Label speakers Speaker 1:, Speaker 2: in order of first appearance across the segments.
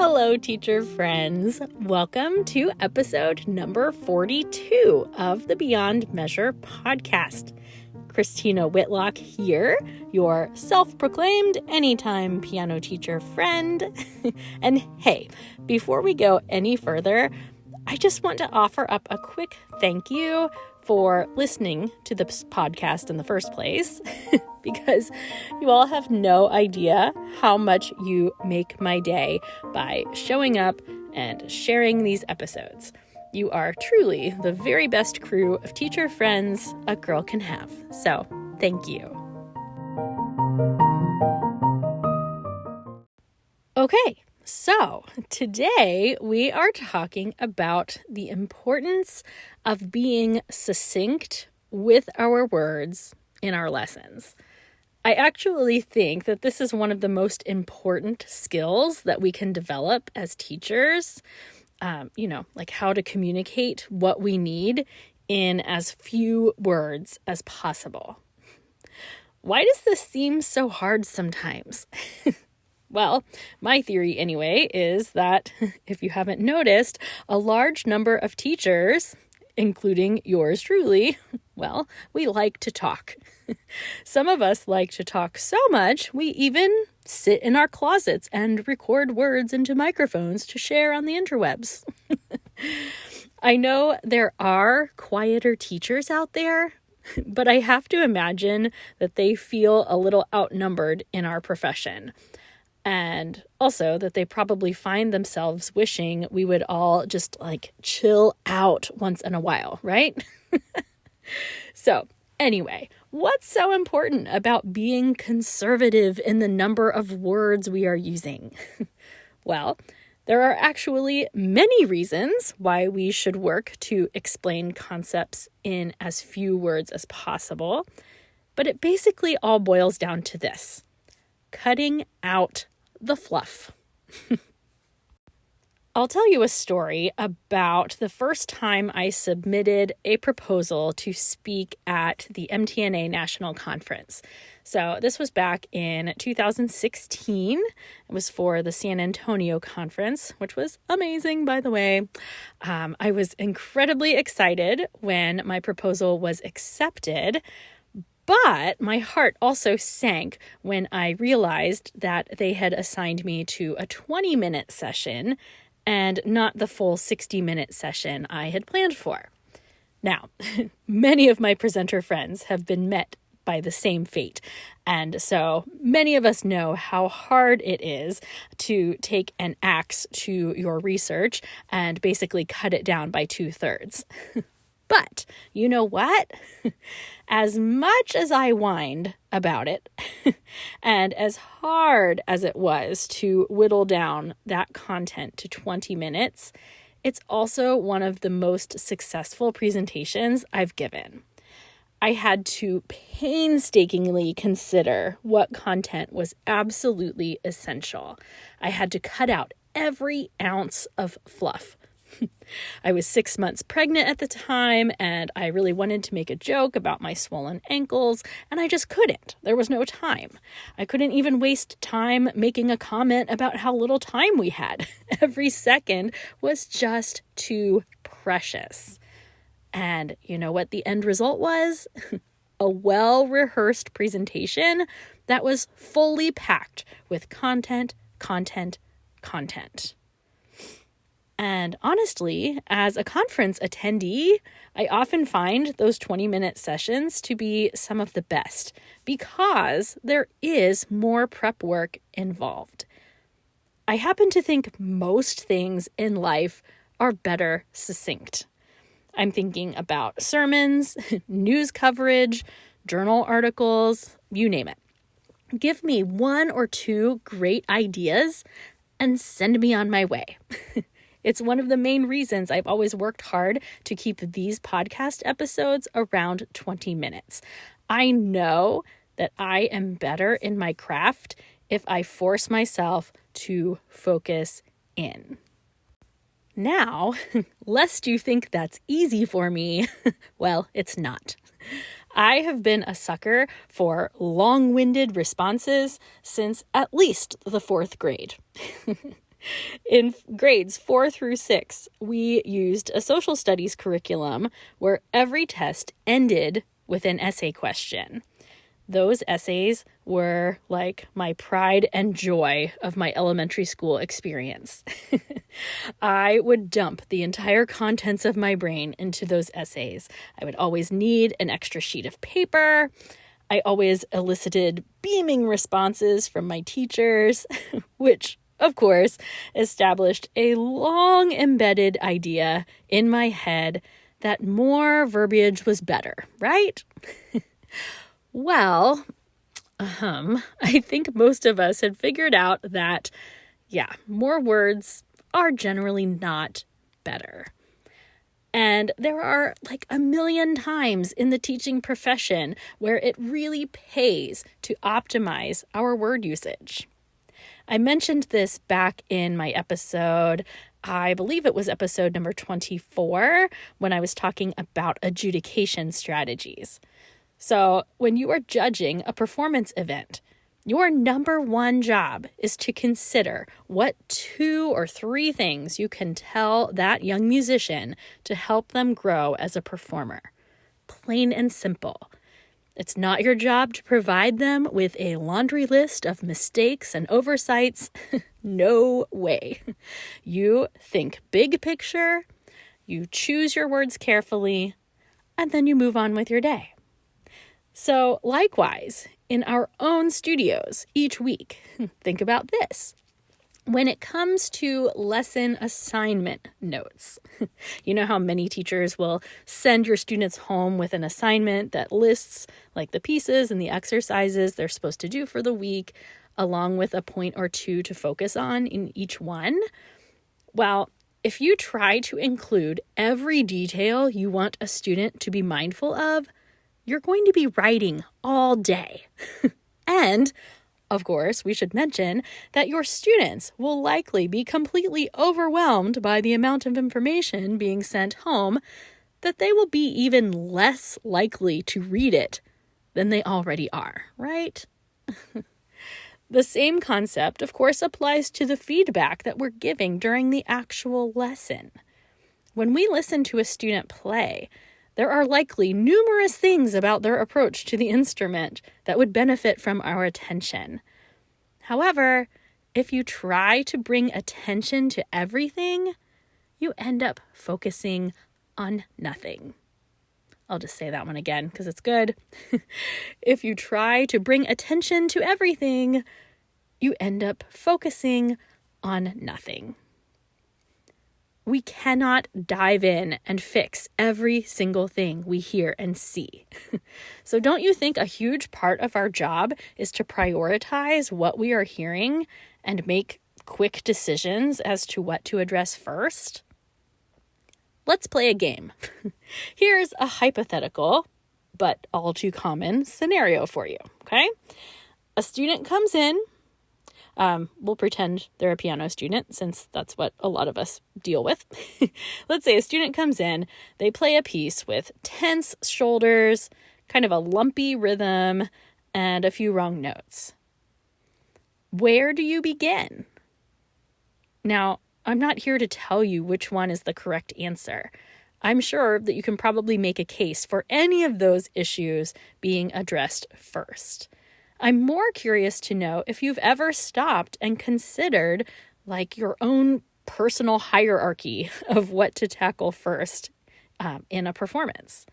Speaker 1: Hello, teacher friends. Welcome to episode number 42 of the Beyond Measure podcast. Christina Whitlock here, your self-proclaimed anytime piano teacher friend. And hey, before we go any further, I just want to offer up a quick thank you for listening to this podcast in the first place, because you all have no idea how much you make my day by showing up and sharing these episodes. You are truly the very best crew of teacher friends a girl can have. So, thank you. Okay, so today we are talking about the importance of being succinct with our words in our lessons. I actually think that this is one of the most important skills that we can develop as teachers. Like how to communicate what we need in as few words as possible. Why does this seem so hard sometimes? Well, my theory anyway is that, if you haven't noticed, a large number of teachers, including yours truly, well, we like to talk. Some of us like to talk so much, we even sit in our closets and record words into microphones to share on the interwebs. I know there are quieter teachers out there, but I have to imagine that they feel a little outnumbered in our profession. And also that they probably find themselves wishing we would all just chill out once in a while, right? So anyway, what's so important about being conservative in the number of words we are using? Well, there are actually many reasons why we should work to explain concepts in as few words as possible, but it basically all boils down to this: cutting out the fluff. I'll tell you a story about the first time I submitted a proposal to speak at the MTNA National Conference. So this was back in 2016. It was for the San Antonio Conference, which was amazing, by the way. I was incredibly excited when my proposal was accepted, but my heart also sank when I realized that they had assigned me to a 20-minute session and not the full 60-minute session I had planned for. Now, many of my presenter friends have been met by the same fate, and so many of us know how hard it is to take an axe to your research and basically cut it down by 2/3. But you know what? As much as I whined about it, and as hard as it was to whittle down that content to 20 minutes, it's also one of the most successful presentations I've given. I had to painstakingly consider what content was absolutely essential. I had to cut out every ounce of fluff. I was 6 months pregnant at the time, and I really wanted to make a joke about my swollen ankles, and I just couldn't. There was no time. I couldn't even waste time making a comment about how little time we had. Every second was just too precious. And you know what the end result was? A well-rehearsed presentation that was fully packed with content. And honestly, as a conference attendee, I often find those 20-minute sessions to be some of the best because there is more prep work involved. I happen to think most things in life are better succinct. I'm thinking about sermons, news coverage, journal articles, you name it. Give me 1 or 2 great ideas and send me on my way. It's one of the main reasons I've always worked hard to keep these podcast episodes around 20 minutes. I know that I am better in my craft if I force myself to focus in. Now, lest you think that's easy for me, well, it's not. I have been a sucker for long-winded responses since at least the 4th grade. In grades 4 through 6, we used a social studies curriculum where every test ended with an essay question. Those essays were like my pride and joy of my elementary school experience. I would dump the entire contents of my brain into those essays. I would always need an extra sheet of paper. I always elicited beaming responses from my teachers, which, of course, established a long embedded idea in my head that more verbiage was better, right? Well, I think most of us had figured out that, more words are generally not better. And there are like a million times in the teaching profession where it really pays to optimize our word usage. I mentioned this back in my episode, I believe it was episode number 24, when I was talking about adjudication strategies. So when you are judging a performance event, your number one job is to consider what 2 or 3 things you can tell that young musician to help them grow as a performer. Plain and simple. It's not your job to provide them with a laundry list of mistakes and oversights. No way. You think big picture, you choose your words carefully, and then you move on with your day. So likewise, in our own studios each week, think about this. When it comes to lesson assignment notes, you know how many teachers will send your students home with an assignment that lists like the pieces and the exercises they're supposed to do for the week, along with a point or 2 to focus on in each one? Well, if you try to include every detail you want a student to be mindful of, you're going to be writing all day. And, of course, we should mention that your students will likely be completely overwhelmed by the amount of information being sent home that they will be even less likely to read it than they already are, right? The same concept, of course, applies to the feedback that we're giving during the actual lesson. When we listen to a student play, there are likely numerous things about their approach to the instrument that would benefit from our attention. However, if you try to bring attention to everything, you end up focusing on nothing. I'll just say that one again because it's good. If you try to bring attention to everything, you end up focusing on nothing. We cannot dive in and fix every single thing we hear and see. So don't you think a huge part of our job is to prioritize what we are hearing and make quick decisions as to what to address first? Let's play a game. Here's a hypothetical, but all too common scenario for you, okay? A student comes in. We'll pretend they're a piano student since that's what a lot of us deal with. Let's say a student comes in, they play a piece with tense shoulders, kind of a lumpy rhythm, and a few wrong notes. Where do you begin? Now, I'm not here to tell you which one is the correct answer. I'm sure that you can probably make a case for any of those issues being addressed first. I'm more curious to know if you've ever stopped and considered like your own personal hierarchy of what to tackle first in a performance.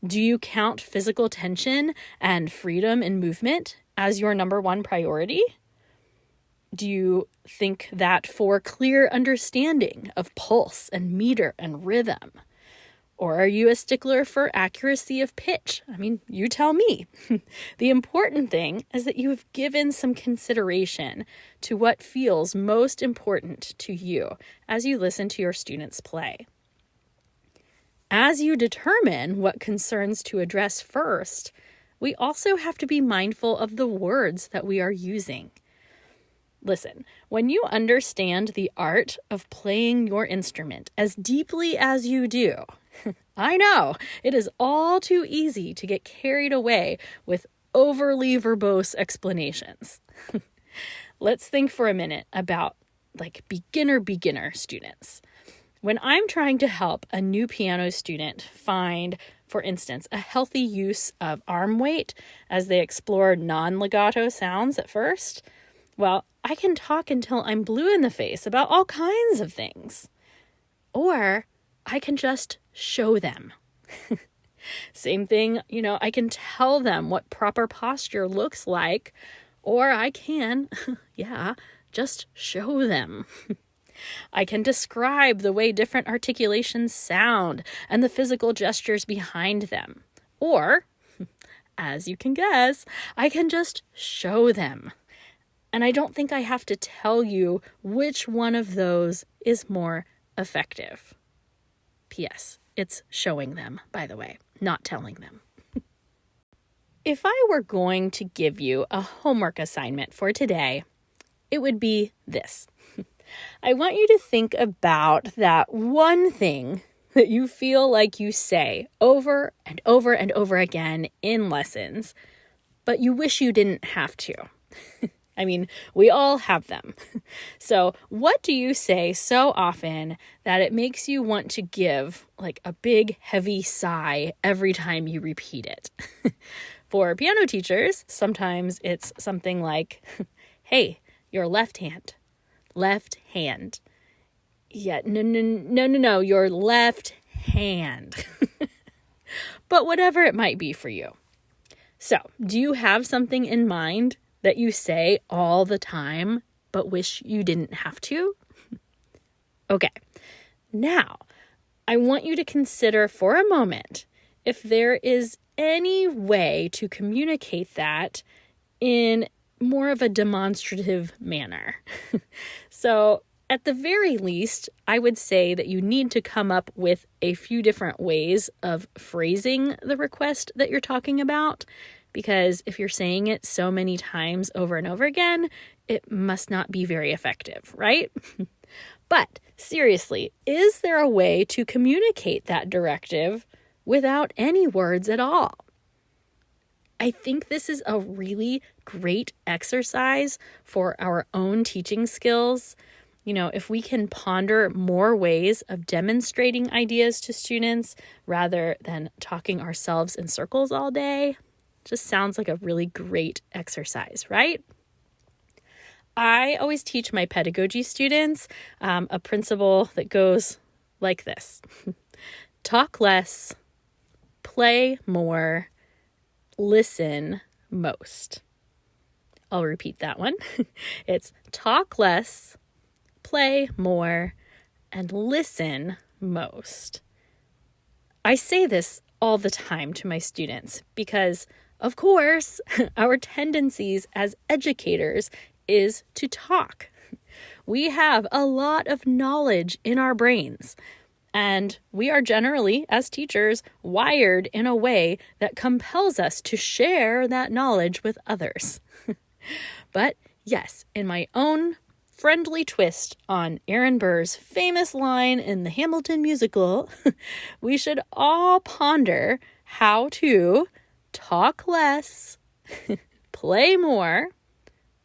Speaker 1: Do you count physical tension and freedom in movement as your number one priority? Do you think that for clear understanding of pulse and meter and rhythm? Or are you a stickler for accuracy of pitch? I mean, you tell me. The important thing is that you have given some consideration to what feels most important to you as you listen to your students play. As you determine what concerns to address first, we also have to be mindful of the words that we are using. Listen, when you understand the art of playing your instrument as deeply as you do, I know it is all too easy to get carried away with overly verbose explanations. Let's think for a minute about like beginner students. When I'm trying to help a new piano student find, for instance, a healthy use of arm weight as they explore non-legato sounds at first, well, I can talk until I'm blue in the face about all kinds of things. Or I can just show them. Same thing, I can tell them what proper posture looks like, or I can, just show them. I can describe the way different articulations sound and the physical gestures behind them. Or, as you can guess, I can just show them. And I don't think I have to tell you which one of those is more effective. P.S. It's showing them, by the way, not telling them. If I were going to give you a homework assignment for today, it would be this. I want you to think about that one thing that you feel like you say over and over and over again in lessons, but you wish you didn't have to. I mean, we all have them. So what do you say so often that it makes you want to give like a big, heavy sigh every time you repeat it? For piano teachers, sometimes it's something like, hey, your left hand. Left hand. Yeah, no, your left hand. But whatever it might be for you. So, do you have something in mind that you say all the time, but wish you didn't have to? Okay, now I want you to consider for a moment if there is any way to communicate that in more of a demonstrative manner. So at the very least, I would say that you need to come up with a few different ways of phrasing the request that you're talking about, because if you're saying it so many times over and over again, it must not be very effective, right? But seriously, is there a way to communicate that directive without any words at all? I think this is a really great exercise for our own teaching skills. If we can ponder more ways of demonstrating ideas to students rather than talking ourselves in circles all day, just sounds like a really great exercise, right? I always teach my pedagogy students a principle that goes like this. Talk less, play more, listen most. I'll repeat that one. It's talk less, play more, and listen most. I say this all the time to my students because, of course, our tendencies as educators is to talk. We have a lot of knowledge in our brains. And we are generally, as teachers, wired in a way that compels us to share that knowledge with others. But yes, in my own friendly twist on Aaron Burr's famous line in the Hamilton musical, we should all ponder how to talk less, play more.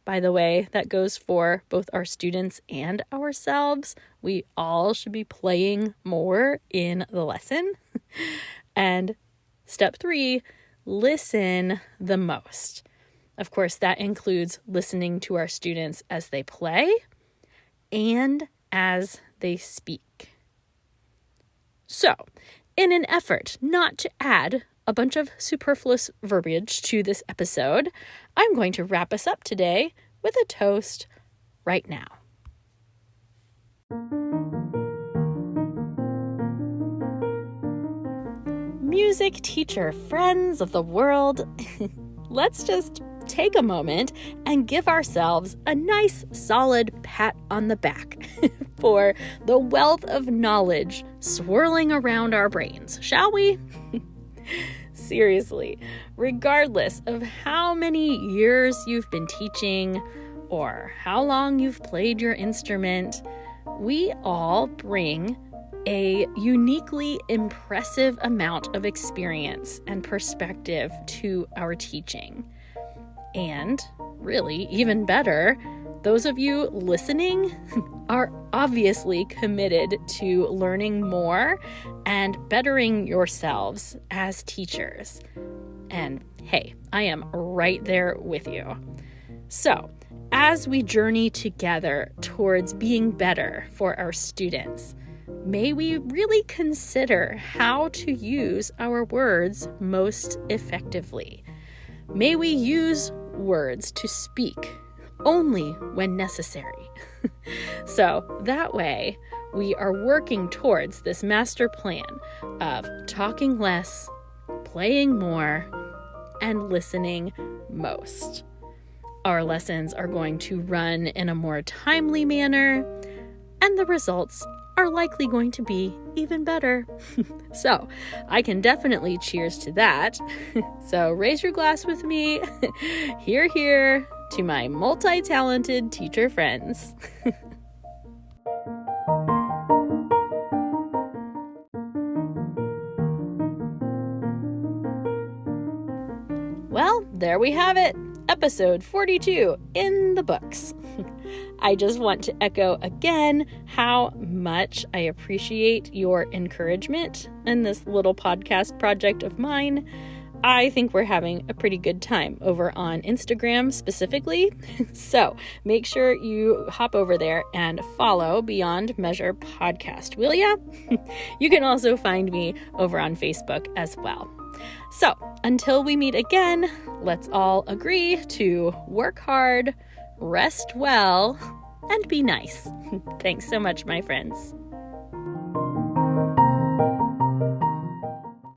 Speaker 1: By the way, that goes for both our students and ourselves. We all should be playing more in the lesson. And step 3, listen the most. Of course, that includes listening to our students as they play and as they speak. So, in an effort not to add a bunch of superfluous verbiage to this episode, I'm going to wrap us up today with a toast right now. Music teacher friends of the world, let's just take a moment and give ourselves a nice solid pat on the back for the wealth of knowledge swirling around our brains, shall we? Seriously, regardless of how many years you've been teaching or how long you've played your instrument, we all bring a uniquely impressive amount of experience and perspective to our teaching. And really, even better, Those of you listening are obviously committed to learning more and bettering yourselves as teachers. And hey, I am right there with you. So, as we journey together towards being better for our students, may we really consider how to use our words most effectively. May we use words to speak only when necessary. So that way, we are working towards this master plan of talking less, playing more, and listening most. Our lessons are going to run in a more timely manner, and the results are likely going to be even better. So I can definitely cheers to that. So raise your glass with me. Hear, hear to my multi-talented teacher friends. Well, there we have it. Episode 42 in the books. I just want to echo again how much I appreciate your encouragement in this little podcast project of mine. I think we're having a pretty good time over on Instagram specifically. So make sure you hop over there and follow Beyond Measure Podcast, will ya? You can also find me over on Facebook as well. So until we meet again, let's all agree to work hard, rest well, and be nice. Thanks so much, my friends.